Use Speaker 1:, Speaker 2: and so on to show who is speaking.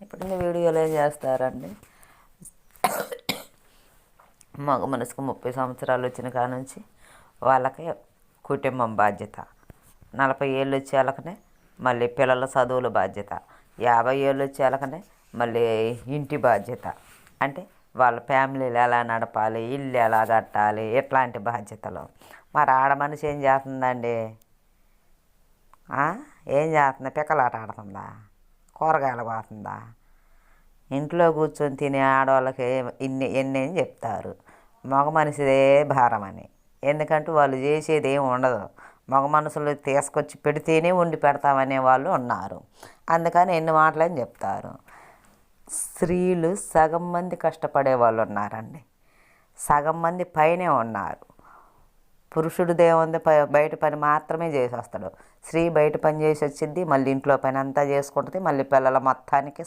Speaker 1: ఇప్పుడు వీడియోలు ఏం చేస్తారండి, మగ మనసుకు 30 సంవత్సరాలు వచ్చిన కాడ నుంచి వాళ్ళకి కుటుంబం బాధ్యత, 40 ఏళ్ళు వచ్చేళ్ళకనే మళ్ళీ పిల్లల చదువుల బాధ్యత, 50 ఏళ్ళు వచ్చేళ్ళకనే మళ్ళీ ఇంటి బాధ్యత. అంటే వాళ్ళ ఫ్యామిలీలు ఎలా నడపాలి, ఇల్లు ఎలా కట్టాలి, ఇట్లాంటి బాధ్యతలు. మరి ఆడ మనిషి ఏం చేస్తుందండి? ఏం చేస్తుంది? పిక్కలాట ఆడుతుందా? కూరగాయలు కోస్తుందా? ఇంట్లో కూర్చొని తినే ఆడవాళ్ళకి ఎన్ని చెప్తారు, మగ మనిషిదే భారం అని. ఎందుకంటే వాళ్ళు చేసేది ఏమి ఉండదు, మగ మనుషులు తీసుకొచ్చి పెడితేనే వండి పెడతామనే వాళ్ళు ఉన్నారు. అందుకని ఎన్ని మాటలని చెప్తారు. స్త్రీలు సగం మంది కష్టపడే వాళ్ళు ఉన్నారండి, సగం మంది పైనే ఉన్నారు. పురుషుడు దేవుంది బయట పని మాత్రమే చేసి వస్తాడు, స్త్రీ బయట పని చేసి వచ్చింది, మళ్ళీ ఇంట్లో పని అంతా చేసుకుంటుంది, మళ్ళీ పిల్లల మొత్తానికి